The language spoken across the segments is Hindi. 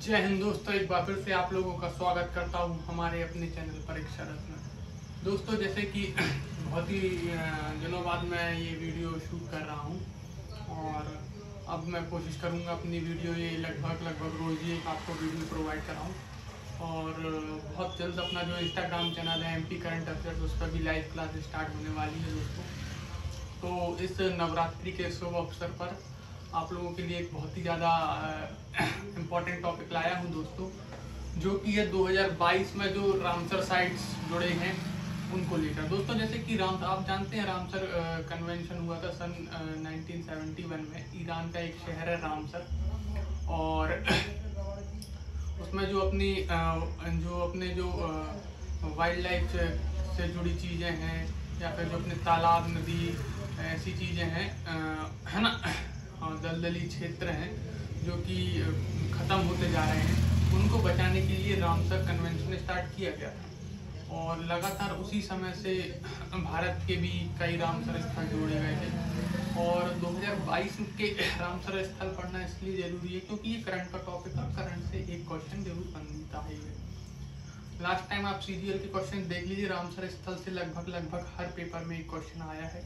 जय हिंद दोस्तों, एक बार फिर से आप लोगों का स्वागत करता हूं हमारे अपने चैनल परीक्षा रथ में। दोस्तों, जैसे कि बहुत ही दिनों बाद मैं ये वीडियो शूट कर रहा हूं और अब मैं कोशिश करूंगा अपनी वीडियो ये लगभग रोज ही एक आपको वीडियो प्रोवाइड कराऊं। और बहुत जल्द अपना जो इंस्टाग्राम चैनल है MP करंट अफेयर्स, उस पर भी लाइव क्लास स्टार्ट होने वाली है दोस्तों। तो इस नवरात्रि के शुभ अवसर पर आप लोगों के लिए एक बहुत ही ज़्यादा इम्पोर्टेंट टॉपिक लाया हूं दोस्तों, जो कि है 2022 में जो रामसर साइट्स जुड़े हैं उनको लेकर। दोस्तों, जैसे कि आप जानते हैं रामसर कन्वेंशन हुआ था सन 1971 में। ईरान का एक शहर है रामसर, और उसमें जो अपने वाइल्ड लाइफ से जुड़ी चीज़ें हैं, या फिर जो अपने तालाब, नदी, ऐसी चीज़ें हैं, है ना, दलदली क्षेत्र हैं जो कि ख़त्म होते जा रहे हैं, उनको बचाने के लिए रामसर कन्वेंशन स्टार्ट किया गया था। और लगातार उसी समय से भारत के भी कई रामसर स्थल जोड़े गए थे। और 2022 के रामसर स्थल पढ़ना इसलिए ज़रूरी है क्योंकि ये करंट का टॉपिक है, करंट से एक क्वेश्चन जरूर बनता है। लास्ट टाइम आप CGL के क्वेश्चन देख लीजिए, रामसर स्थल से लगभग हर पेपर में एक क्वेश्चन आया है।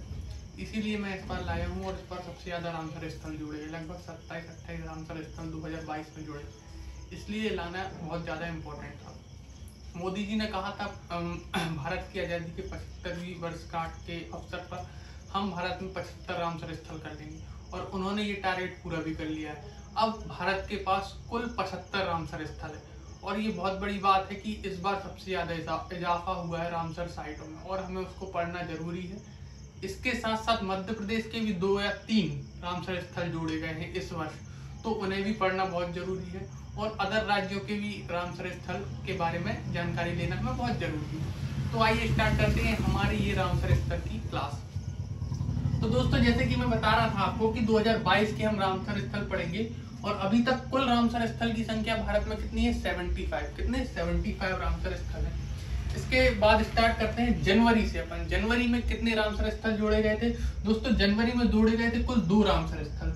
इसीलिए मैं इस बार लाया हूँ, और इस बार सबसे ज़्यादा रामसर स्थल जुड़े हैं, लगभग 27-28 रामसर स्थल 2022 में जुड़े। इसलिए लाना बहुत ज़्यादा इम्पोर्टेंट था। मोदी जी ने कहा था भारत की आज़ादी के 75वीं वर्षगांठ के अवसर पर हम भारत में 75 रामसर स्थल कर देंगे, और उन्होंने ये टारगेट पूरा भी कर लिया है। अब भारत के पास कुल 75 रामसर स्थल है, और ये बहुत बड़ी बात है कि इस बार सबसे ज़्यादा इजाफा हुआ है रामसर साइटों में, और हमें उसको पढ़ना जरूरी है। इसके साथ साथ मध्य प्रदेश के भी 2 या 3 रामसर स्थल जोड़े गए हैं इस वर्ष, तो उन्हें भी पढ़ना बहुत जरूरी है। और अदर राज्यों के भी रामसर स्थल के बारे में जानकारी लेना हमें बहुत जरूरी है। तो आइए स्टार्ट करते हैं हमारी ये रामसर स्थल की क्लास। तो दोस्तों, जैसे कि मैं बता रहा था आपको कि 2022 के हम रामसर स्थल पढ़ेंगे, और अभी तक कुल रामसर स्थल की संख्या भारत में कितनी है? 75 रामसर स्थल है। इसके बाद स्टार्ट करते हैं जनवरी से। अपन जनवरी में कितने रामसर स्थल जोड़े गए थे? दोस्तों, जनवरी में जोड़े गए थे कुल 2 रामसर स्थल।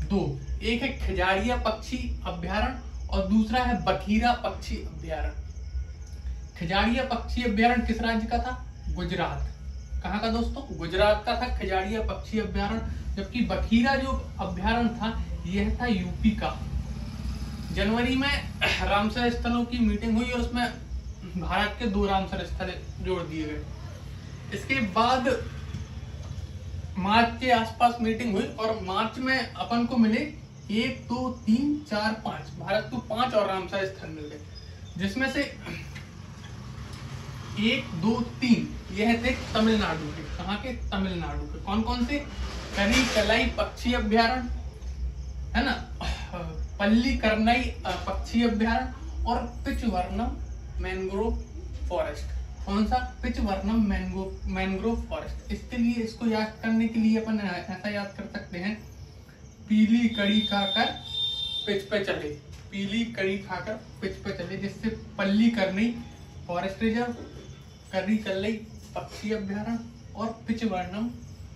2, एक है खजारिया पक्षी अभ्यारण्य और दूसरा है बखीरा पक्षी अभ्यारण्य। खजारिया पक्षी अभ्यारण्य किस राज्य का था? गुजरात। कहाँ का दोस्तों? गुजरात का था खजारिया पक्षी अभ्यारण्य। जबकि बखीरा जो अभ्यारण्य था यह था यूपी का। जनवरी में रामसर स्थलों की मीटिंग हुई और उसमें भारत के 2 रामसर स्थल जोड़ दिए गए। इसके बाद मार्च के आसपास मीटिंग हुई, और मार्च में अपन को मिले 1, 2, 3, 4, 5, भारत को 5 और रामसर स्थल मिल गए, जिसमें से 1, 2, 3 यह थे तमिलनाडु के। कहाँ के? तमिलनाडु के। कौन कौन से? करिकलाई पक्षी अभ्यारण्य, है ना, पल्लीकरनई पक्षी अभ्यारण्य, और पिचवर्नम मैंग्रोव फॉरेस्ट। कौन सा? पिचवर्नम मैंग्रोव फॉरेस्ट। इसके लिए, इसको याद करने के लिए अपन ऐसा याद कर सकते हैं, पीली कड़ी खाकर पिच पे चले। पीली कड़ी खाकर पिच पे चले, जिससे पल्लीकरनई फॉरेस्ट रिजर्व, करिकलाई पक्षी अभ्यारण्य और पिचवर्नम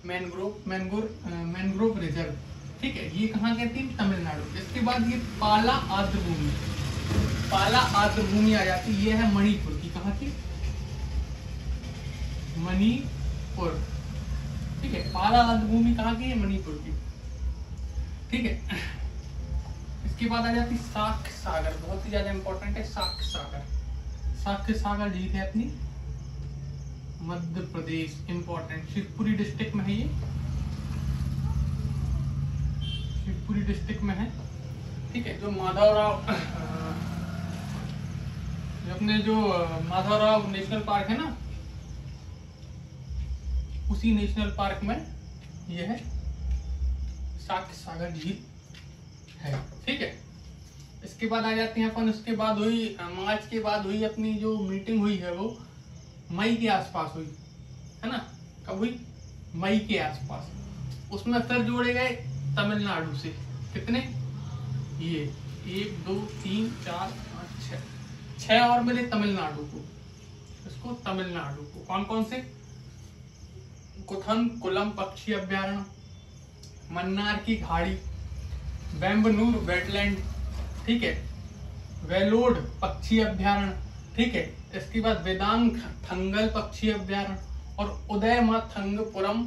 मैंग्रोव रिजर्व। ठीक है, ये कहाँ के थी? तमिलनाडु। इसके बाद ये पाला आर्द्रभूमि, पाला आर्द्रभूमि आ जाती है, ये है मणिपुर की। कहाँ की? मणिपुर। ठीक है, पाला आर्द्रभूमि कहाँ की है? मणिपुर की। ठीक है, इसके बाद आ जाती साक्य सागर, बहुत ही ज्यादा इंपॉर्टेंट है साक्य सागर। साक्य सागर झील है अपनी मध्य प्रदेश, इंपॉर्टेंट, शिवपुरी डिस्ट्रिक्ट में है ये, शिवपुरी डिस्ट्रिक्ट में है। ठीक है, जो माधवराव नेशनल पार्क है ना, उसी नेशनल पार्क में यह है साक्य सागर झील है। ठीक है, इसके बाद आ जाते हैं अपन, उसके बाद हुई मार्च के बाद हुई अपनी जो मीटिंग हुई है वो मई के आसपास हुई है ना। कब हुई? मई के आसपास। उसमें फिर जोड़े गए तमिलनाडु से। कितने? ये 1, 2, 3, 4, 5, 6 और मिले तमिलनाडु को। इसको तमिलनाडु को कौन कौन से? कुथनकुलम पक्षी अभ्यारण्य, मन्नार की खाड़ी, बेम्बनूर वेटलैंड, ठीक है, वेलोड पक्षी अभ्यारण्य, ठीक है। इसके बाद वेदांग थंगल पक्षी अभ्यारण्य और उदयमथंगपुरम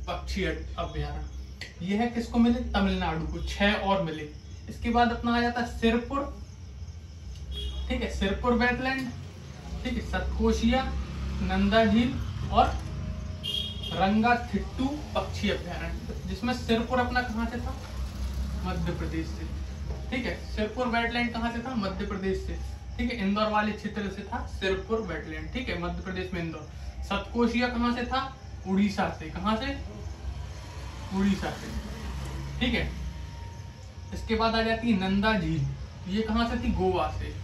पक्षी अभ्यारण्य। यह किसको मिले? तमिलनाडु को 6 और मिले। इसके बाद अपना आ जाता है सिरपुर, ठीक है, सिरपुर वेटलैंड, ठीक है, सतकोशिया, नंदा झील और रंगाथिट्टू पक्षी अभ्यारण्य। जिसमें सिरपुर अपना कहाँ से था? मध्य प्रदेश से, ठीक है। सिरपुर वेटलैंड कहाँ से था? मध्य प्रदेश से, ठीक है। इंदौर वाले क्षेत्र से था सिरपुर वेटलैंड, ठीक है, मध्य प्रदेश में इंदौर। सतकोशिया कहाँ से था? उड़ीसा से। कहाँ से? उड़ीसा से, ठीक है। इसके बाद आ जाती है नंदा झील, ये कहाँ से थी? गोवा से,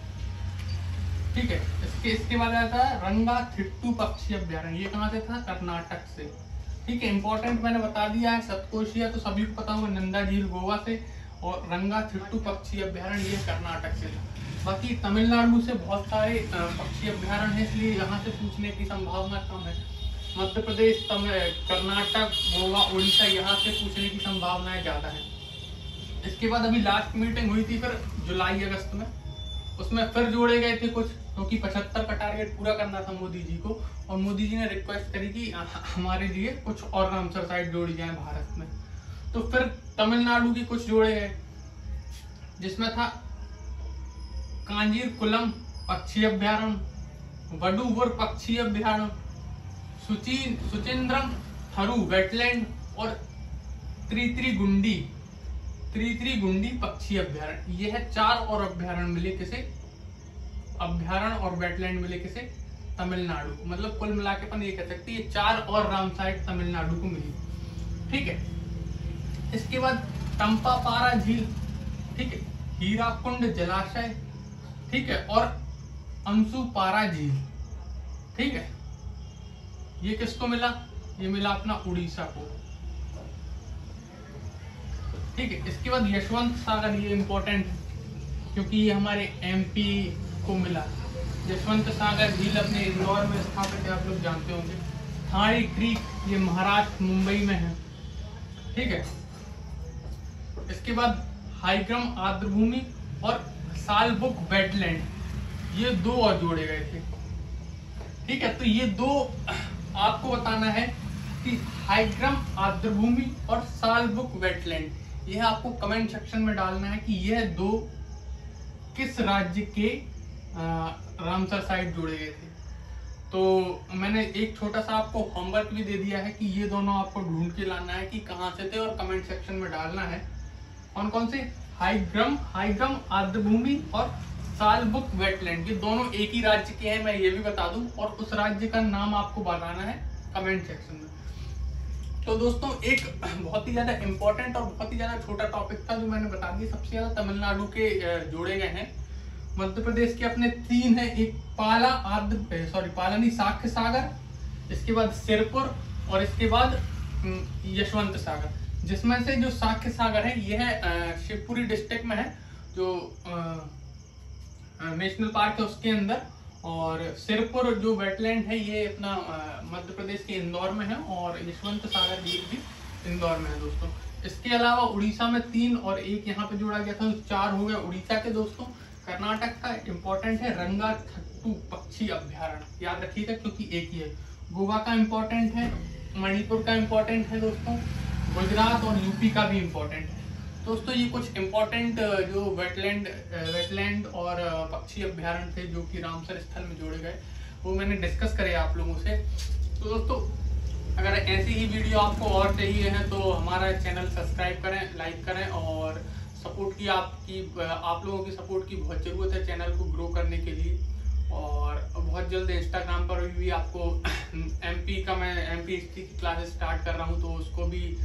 ठीक है। इसके बाद आता है रंगाथिट्टू पक्षी अभ्यारण्य, ये कहाँ से था? कर्नाटक से, ठीक है। इंपॉर्टेंट मैंने बता दिया है। सतकोशिया तो सभी को पता होगा, नंदा झील गोवा से और रंगाथिट्टू पक्षी अभ्यारण्य ये कर्नाटक से। बाकी तमिलनाडु से बहुत सारे पक्षी अभ्यारण्य है, इसलिए यहाँ से पूछने की संभावना कम है। मध्य प्रदेश, कर्नाटक, गोवा, उड़ीसा, यहाँ से पूछने की संभावनाएं ज्यादा है। इसके बाद अभी लास्ट मीटिंग हुई थी फिर जुलाई अगस्त में, उसमें फिर जोड़े गए थे कुछ, क्योंकि 75 का टारगेट पूरा करना था मोदी जी को, और मोदी जी ने रिक्वेस्ट करी कि हमारे लिए कुछ और रामसर साइट जोड़ी जाए भारत में। तो फिर तमिलनाडु की कुछ जोड़े गए, जिसमें था कांजीरकुलम पक्षी अभ्यारण्य, वडुवुर पक्षी अभ्यारण्य, सुचिंद्रम थरू वेटलैंड और त्रित्रिगुंडी पक्षी अभ्यारण्य। ये है 4 और अभ्यारण्य मिले किसे? अभ्यारण्य और वेटलैंड मिले किसे? तमिलनाडु को। मतलब कुल मिला के अपन ये कह सकते हैं ये 4 और रामसाइट तमिलनाडु को मिली, ठीक है। इसके बाद टम्पापारा झील, ठीक है, हीराकुंड जलाशय, ठीक है, और अंशुपारा झील, ठीक है। ये किसको मिला? ये मिला अपना उड़ीसा को, ठीक है। इसके बाद यशवंत सागर, ये इंपॉर्टेंट है क्योंकि ये हमारे एमपी को मिला। यशवंत सागर झील अपने इंदौर में स्थापित है, आप लोग जानते होंगे। थारी क्रीक, ये महाराष्ट्र मुंबई में है, ठीक है। इसके बाद हाईग्राम आर्द्रभूमि और सालबुक वेटलैंड, ये 2 और जोड़े गए थे, ठीक है। तो ये 2 आपको बताना है कि हाईग्राम आर्द्रभूमि और सालबुक वेटलैंड, यह आपको कमेंट सेक्शन में डालना है कि यह 2 किस राज्य के रामसर साइट जोड़े गए थे। तो मैंने एक छोटा सा आपको होमवर्क भी दे दिया है कि ये दोनों आपको ढूंढ के लाना है कि कहाँ से थे, और कमेंट सेक्शन में डालना है कौन कौन से। हाईग्राम आर्द्रभूमि और सालबुक वेटलैंड, ये दोनों एक ही राज्य के हैं, मैं ये भी बता दूं, और उस राज्य का नाम आपको बताना है कमेंट सेक्शन में। तो दोस्तों एक बहुत ही ज्यादा इंपॉर्टेंट और बहुत ही ज्यादा छोटा टॉपिक था जो मैंने बता दिया। सबसे ज्यादा तमिलनाडु के जोड़े गए हैं। मध्य प्रदेश के अपने 3 हैं, एक पाला नहीं, साख्य सागर, इसके बाद सिरपुर और इसके बाद यशवंत सागर। जिसमें से जो साख्य सागर है यह शिवपुरी डिस्ट्रिक्ट में है, जो नेशनल पार्क है उसके अंदर, और सिरपुर जो वेटलैंड है ये अपना मध्य प्रदेश के इंदौर में है, और यशवंत सागर झील भी इंदौर में है दोस्तों। इसके अलावा उड़ीसा में 3 और 1 यहाँ पे जोड़ा गया था, 4 हो गए उड़ीसा के दोस्तों। कर्नाटक का इंपॉर्टेंट है रंगाथिट्टू पक्षी अभ्यारण्य, याद रखिएगा क्योंकि एक ही है। गोवा का इंपॉर्टेंट है, मणिपुर का इंपॉर्टेंट है दोस्तों, गुजरात और यूपी का भी इंपॉर्टेंट है दोस्तों। ये कुछ इंपॉर्टेंट जो वेटलैंड और पक्षी अभ्यारण्य थे जो कि रामसर स्थल में जोड़े गए, वो मैंने डिस्कस करे आप लोगों से। तो दोस्तों अगर ऐसी ही वीडियो आपको और चाहिए है तो हमारा चैनल सब्सक्राइब करें, लाइक करें, और सपोर्ट की आप लोगों की सपोर्ट की बहुत ज़रूरत है चैनल को ग्रो करने के लिए। और बहुत जल्द इंस्टाग्राम पर भी आपको एमपी हिस्ट्री की क्लासेस स्टार्ट कर रहा हूँ, तो उसको भी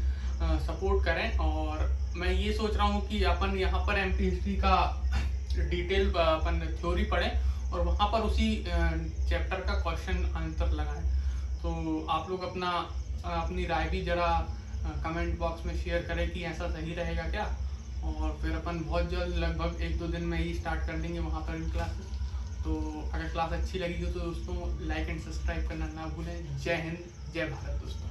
सपोर्ट करें। और मैं ये सोच रहा हूँ कि अपन यहाँ पर एमपी हिस्ट्री का डिटेल अपन थ्योरी पढ़ें और वहाँ पर उसी चैप्टर का क्वेश्चन आंसर लगाएं। तो आप लोग अपनी राय भी जरा कमेंट बॉक्स में शेयर करें कि ऐसा सही रहेगा क्या, और फिर अपन बहुत जल्द लगभग 1-2 दिन में ही स्टार्ट कर देंगे वहाँ पर भी क्लासेस। तो अगर क्लास अच्छी लगी हो तो दोस्तों लाइक एंड सब्सक्राइब करना ना भूलें। जय हिंद, जय भारत दोस्तों।